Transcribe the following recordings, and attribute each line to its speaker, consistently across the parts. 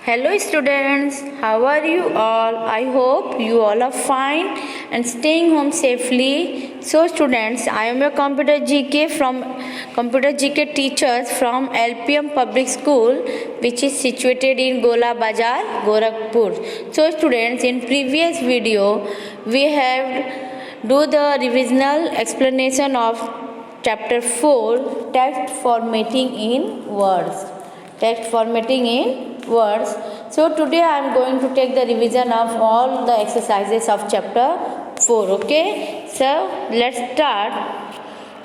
Speaker 1: Hello students, how are you all? I hope you all are fine and staying home safely. So students, I am your computer GK teachers from LPM Public School, which is situated in Gola Bazar, Gorakhpur. So students, in previous video we have do the revisional explanation of chapter 4, text formatting in words. So today I am going to take the revision of all the exercises of chapter 4. Okay, so let's start.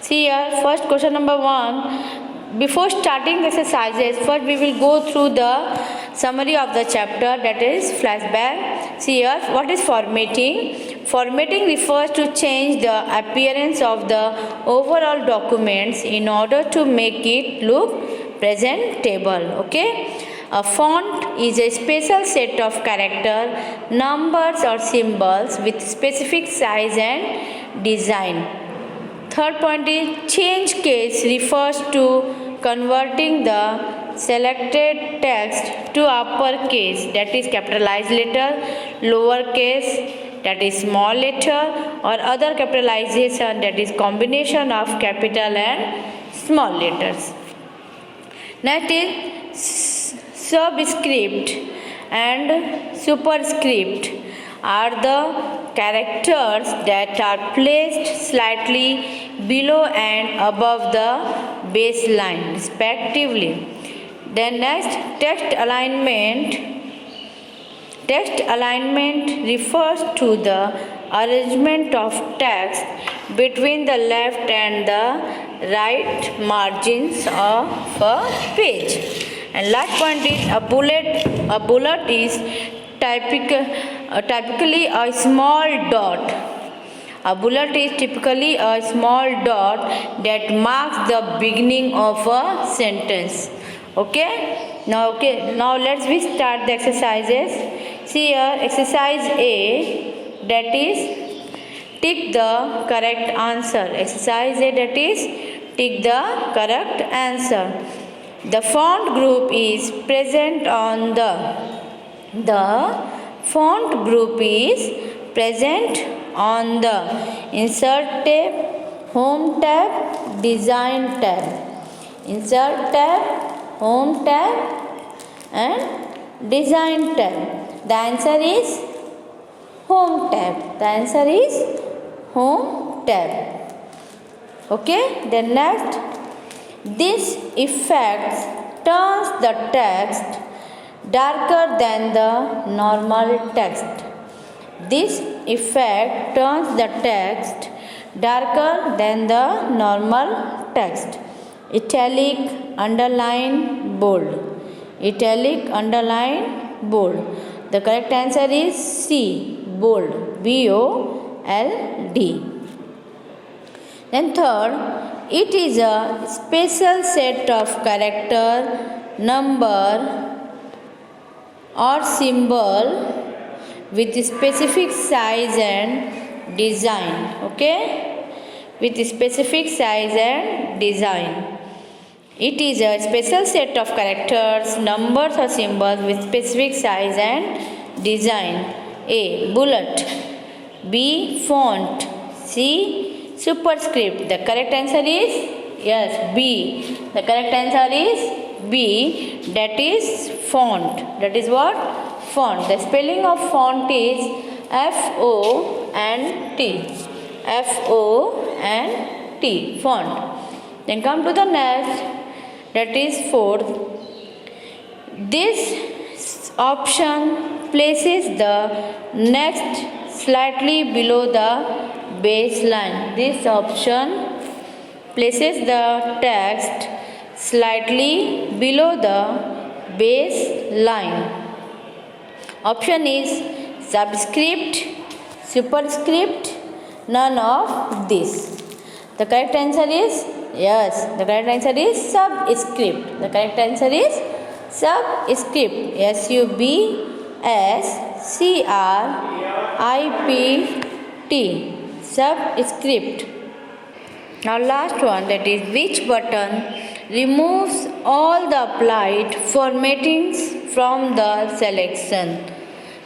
Speaker 1: See here, first question number 1. Before starting the exercises, first we will go through the summary of the chapter, that is flashback. See here, what is formatting? Formatting refers to change the appearance of the overall documents in order to make it look presentable. Okay, a font is a special set of character, numbers or symbols with specific size and design. Third point is change case refers to converting the selected text to uppercase, that is capitalized letter, lowercase, that is small letter, or other capitalization, that is combination of capital and small letters. Next is subscript and superscript are the characters that are placed slightly below and above the baseline respectively. Then next, text alignment. Text alignment refers to the arrangement of text between the left and the right margins of a page. And last point is a bullet. A bullet is typically a small dot. A bullet is typically a small dot that marks the beginning of a sentence. Okay, now let's start the exercises. See here, exercise A, that is tick the correct answer. Exercise A, that is tick the correct answer. The font group is present on the font group is present on the insert tab, home tab, design tab. Insert tab, home tab and design tab. The answer is home tab. The answer is home tab. Okay, then next, this effect turns the text darker than the normal text. This effect turns the text darker than the normal text. Italic, underline, bold. Italic, underline, bold. The correct answer is C, bold, B-O-L-D. Then third, it is a special set of character, number or symbol with specific size and design. Okay, with specific size and design. It is a special set of characters, numbers or symbols with specific size and design. A, bullet. B, font. C, superscript. The correct answer is yes, B. The correct answer is B, that is font. That is what? Font. The spelling of font is F-O-N-T. F-O-N-T. Font. Then come to the next. That is fourth. This option places the next slightly below the baseline. This option places the text slightly below the baseline. Option is subscript, superscript, none of this. The correct answer is yes, the correct answer is subscript. The correct answer is subscript. S-U-B-S-C-R-I-P-T. Subscript. Now last one, that is which button removes all the applied formattings from the selection.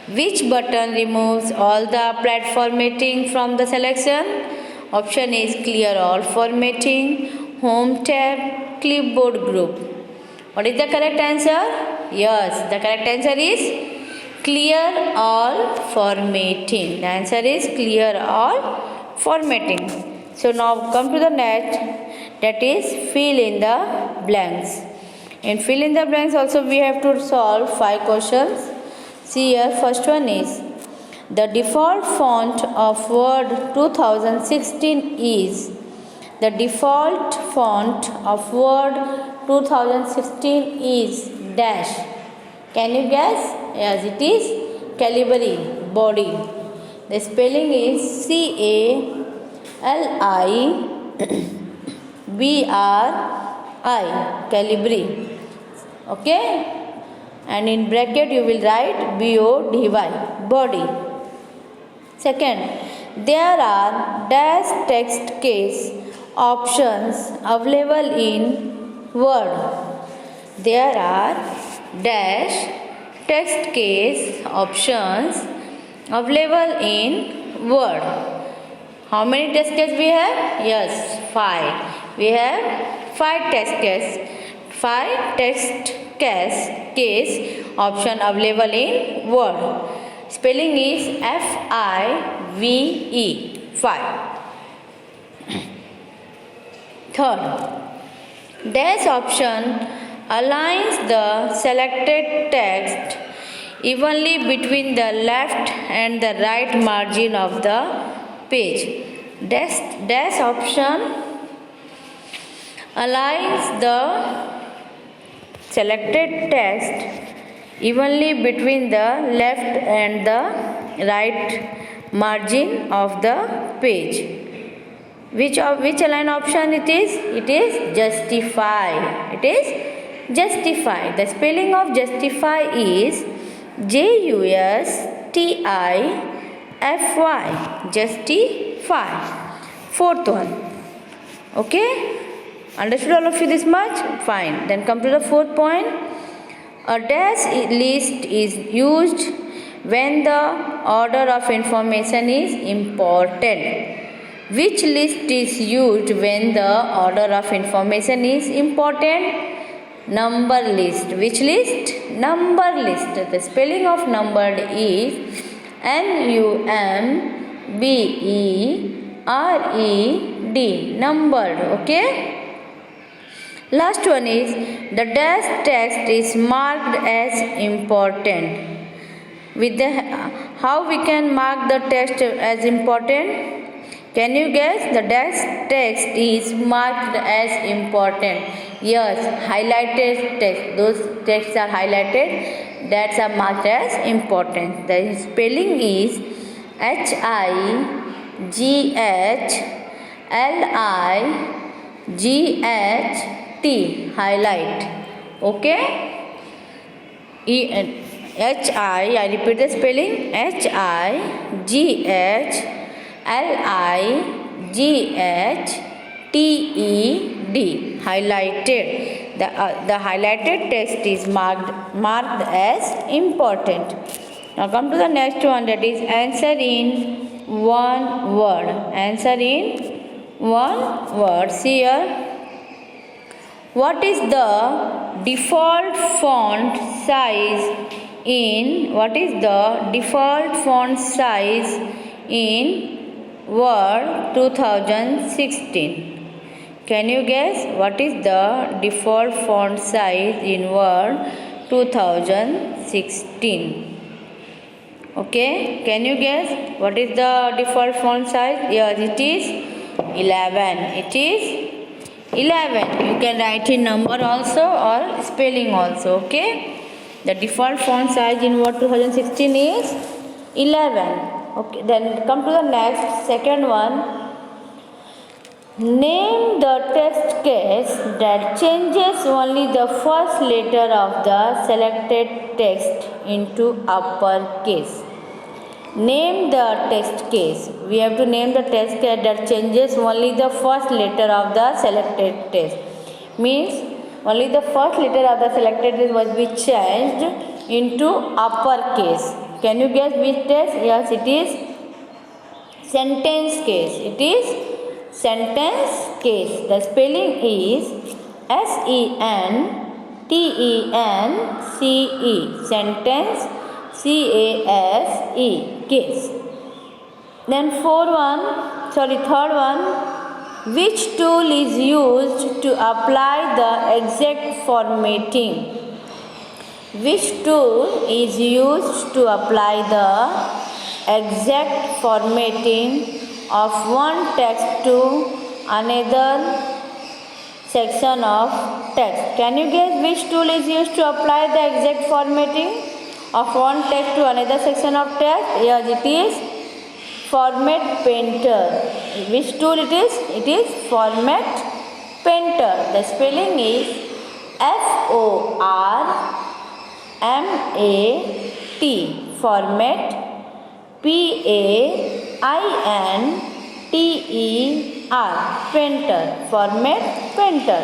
Speaker 1: Which button removes all the applied formatting from the selection? Option is clear all formatting, home tab, clipboard group. What is the correct answer? Yes, the correct answer is clear all formatting. The answer is clear all formatting. So now come to the next, that is fill in the blanks. In fill in the blanks also we have to solve 5 questions. See here, first one is the default font of Word 2016 is. The default font of Word 2016 is dash. Can you guess? Yes, it is Calibri, body. The spelling is CALIBRI, Calibri. Okay? And in bracket you will write BODY, body. Second, there are dash text case options available in Word. There are dash text case options available in Word. How many text cases we have? Yes, 5. We have 5 text case. 5 text case option available in Word. Spelling is FIVE, 5. Third, dash option aligns the selected text evenly between the left and the right margin of the page. Dash option aligns the selected text evenly between the left and the right margin of the page. Which align option it is? It is justify. It is justify. The spelling of justify is JUSTIFY. Justify. Fourth one. Okay? Understood all of you this much? Fine. Then come to the fourth point. A dash list is used when the order of information is important. Which list is used when the order of information is important? Number list. Which list? Number list. The spelling of numbered is NUMBERED. Numbered. Okay? Last one is the dash text is marked as important. With the how we can mark the text as important? Can you guess? The dash text is marked as important. Yes, highlighted text. Those texts are highlighted. That are marked as important. The spelling is HIGHLIGHT. Highlight. Okay? I repeat the spelling. HIGHLIGHTED. Highlighted. The highlighted text is marked as important. Now come to the next one, that is answer in one word. Answer in one word. See here. What is the default font size in Word 2016? Can you guess what is the default font size in Word 2016? Okay, can you guess what is the default font size? Yes, it is 11. It is 11. You can write in number also or spelling also. Okay, the default font size in Word 2016 is 11. Okay, then come to the next, second one. Name the text case that changes only the first letter of the selected text into uppercase. Name the text case. We have to name the text case that changes only the first letter of the selected text. Means only the first letter of the selected text must be changed into uppercase. Can you guess which case? Yes, it is sentence case. It is sentence case. The spelling is SENTENCE. Sentence, CASE. Case. Then third one. Which tool is used to apply the exact formatting? Which tool is used to apply the exact formatting of one text to another section of text? Can you guess which tool is used to apply the exact formatting of one text to another section of text? Yes, it is Format Painter. Which tool it is? It is Format Painter. The spelling is FORMAT. Format, PAINTER. Painter. Format Painter.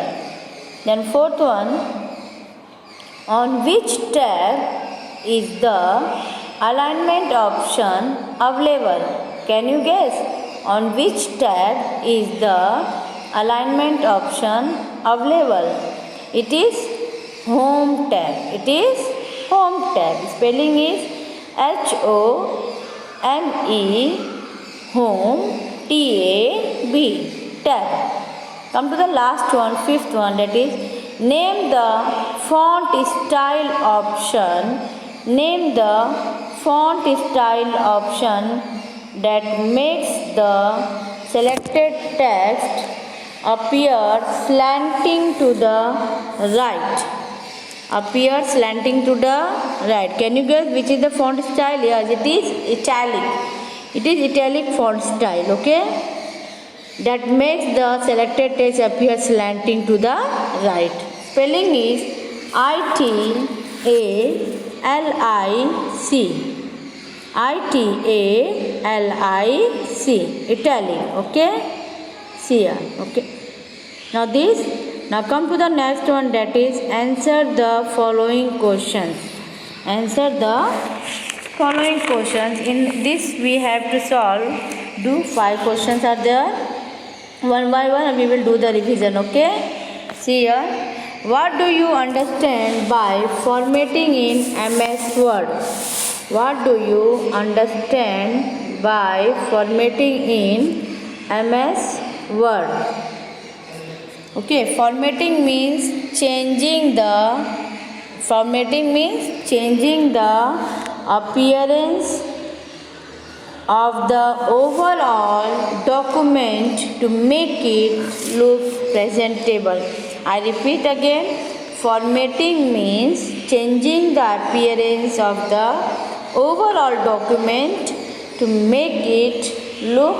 Speaker 1: Then fourth one. On which tab is the alignment option available? Can you guess on which tab is the alignment option available? It is Home tab. It is Home tab. Spelling is HOME, Home, TAB, tab. Come to the last one, fifth one, that is name the font style option. Name the font style option that makes the selected text appear slanting to the right. Appear slanting to the right. Can you guess which is the font style? Yes, it is italic. It is italic font style, okay? That makes the selected text appear slanting to the right. Spelling is ITALIC. ITALIC. Italic, okay? See here, okay? Now come to the next one, that is answer the following questions. Answer the following questions. In this we have to solve. Do 5 questions are there. One by one we will do the revision, okay? See here. What do you understand by formatting in MS Word? What do you understand by formatting in MS Word? Okay, formatting means changing the appearance of the overall document to make it look presentable. I repeat again, formatting means changing the appearance of the overall document to make it look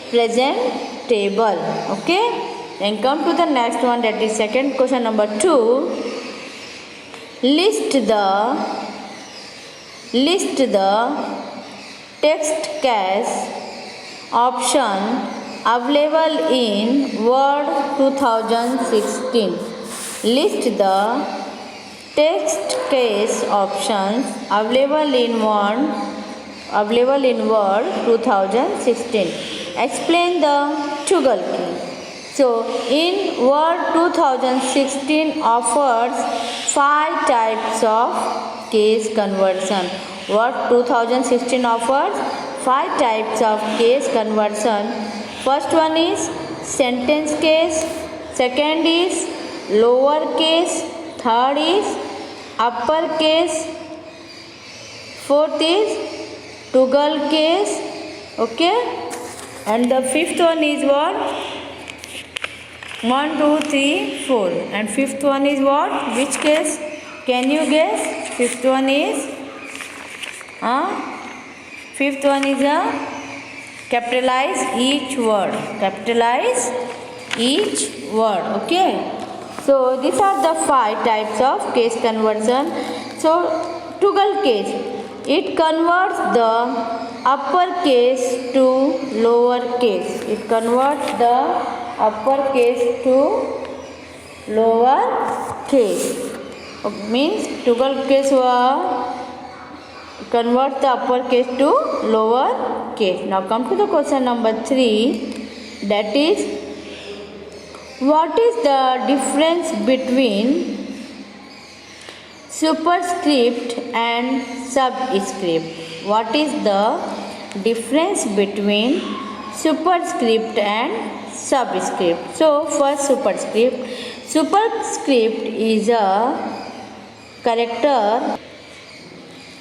Speaker 1: presentable. Okay? Then come to the next one, that is second question number 2. List the text case option available in Word 2016. List the text case options available in Word 2016. Explain the toggle key. So, in Word 2016 offers 5 types of case conversion. Word 2016 offers 5 types of case conversion. First one is sentence case, second is lower case, third is upper case, fourth is toggle case, okay? And the fifth one is what? 1, 2, 3, 4. And fifth one is what? Which case? Can you guess? Fifth one is fifth one is capitalize each word. Capitalize each word. Okay. So these are the 5 types of case conversion. So toggle case, it converts the upper case to lower case. It converts the upper case to lower case. means toggle case convert the upper case to lower case. Now come to the question number 3, that is, what is the difference between superscript and subscript? What is the difference between superscript and subscript? So first, superscript is a character.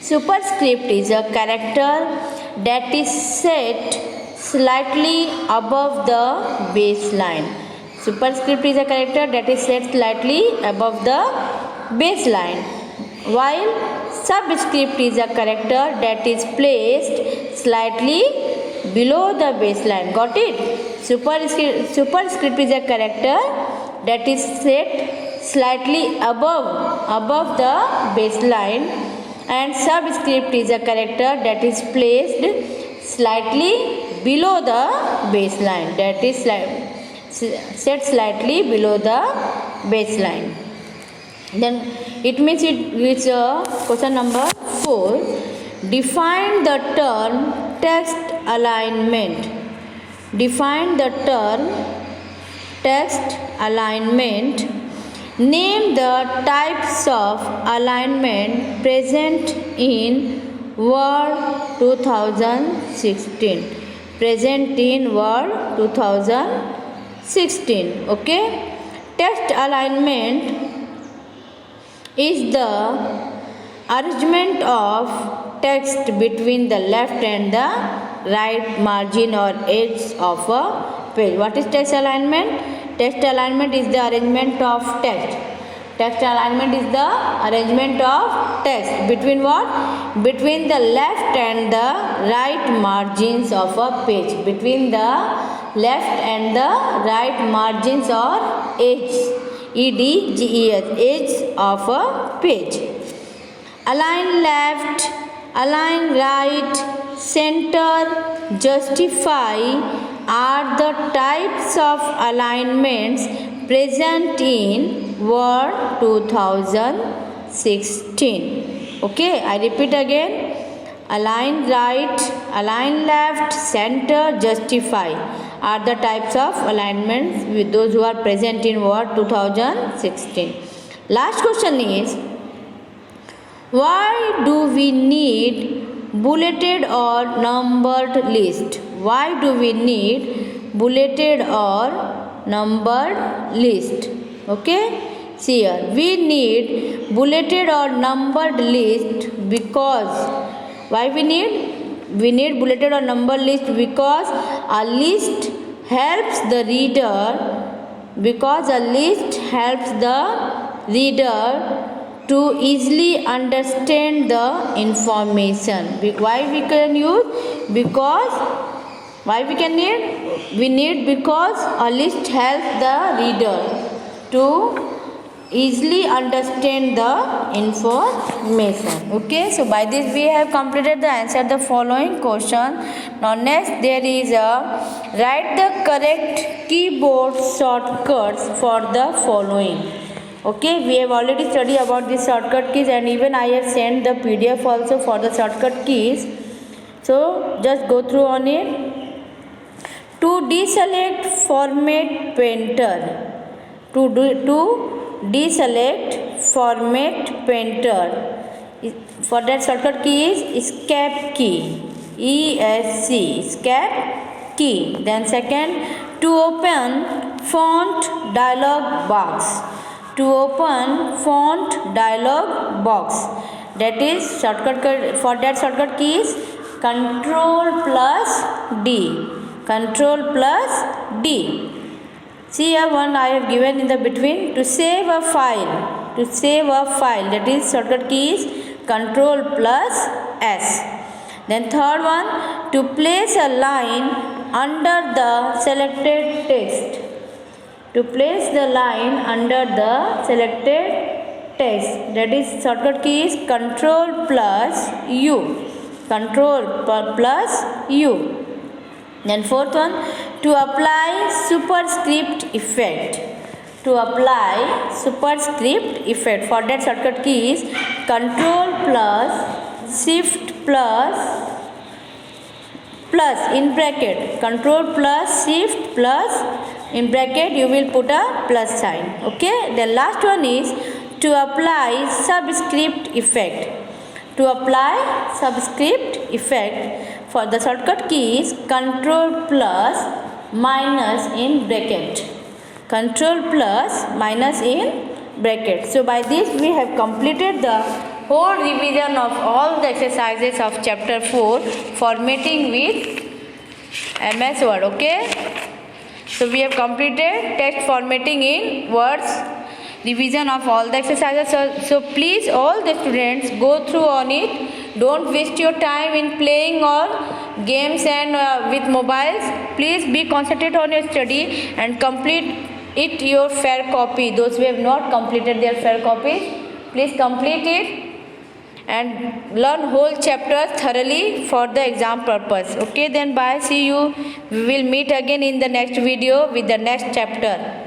Speaker 1: Superscript is a character that is set slightly above the baseline. Superscript is a character that is set slightly above the baseline, while subscript is a character that is placed slightly below the baseline. Got it? Superscript is a character that is set slightly above the baseline, and subscript is a character that is placed slightly below the baseline, that is set slightly below the baseline. Then it means it's question number 4. Define the term text alignment. Define the term text alignment. Name the types of alignment present in Word 2016. Present in Word 2016. Okay. Text alignment is the arrangement of text between the left and the right margin or edge of a page. What is text alignment? Text alignment is the arrangement of text. Text alignment is the arrangement of text between what? Between the left and the right margins of a page. Between the left and the right margins or edges. EDGES, edge of a page. Align left, align right, center, justify are the types of alignments present in Word 2016. Okay, I repeat again. Align right, align left, center, justify are the types of alignments with those who are present in Word 2016. Last question is, why do we need bulleted or numbered list? Why do we need bulleted or numbered list? Okay, see here, we need bulleted or numbered list because why we need bulleted or numbered list? Because a list helps the reader, to easily understand the information. Why we can use? Because why we can need? We need because a list helps the reader to easily understand the information. Okay, so by this we have completed the answer the following question. Now next there is a write the correct keyboard shortcuts for the following. Okay, we have already studied about the shortcut keys, and even I have sent the PDF also for the shortcut keys. So just go through on it. To deselect format painter. To deselect format painter. For that shortcut key is escape key. ESC, escape key. Then second, to open font dialog box. To open font dialog box. That is shortcut for that shortcut key is Control plus D. Control plus D. See here one I have given in the between. To save a file. To save a file. That is shortcut key is Control plus S. Then third one, to place a line under the selected text. To place the line under the selected text. That is shortcut key is Control plus U. Control plus U. Then fourth one, to apply superscript effect. to apply superscript effect. For that, shortcut key is Control plus Shift plus in bracket, Control plus Shift plus in bracket you will put a plus sign. Okay, the last one is to apply subscript effect. To apply subscript effect, for the shortcut key is Control plus minus in bracket, Control plus minus in bracket. So by this we have completed the whole revision of all the exercises of chapter 4, formatting with MS Word. Okay, so we have completed text formatting in words, revision of all the exercises. So please, all the students, go through on it. Don't waste your time in playing or games and with mobiles. Please be concentrated on your study and complete it your fair copy. Those who have not completed their fair copies, please complete it and learn whole chapters thoroughly for the exam purpose. Okay, then bye, see you. We will meet again in the next video with the next chapter.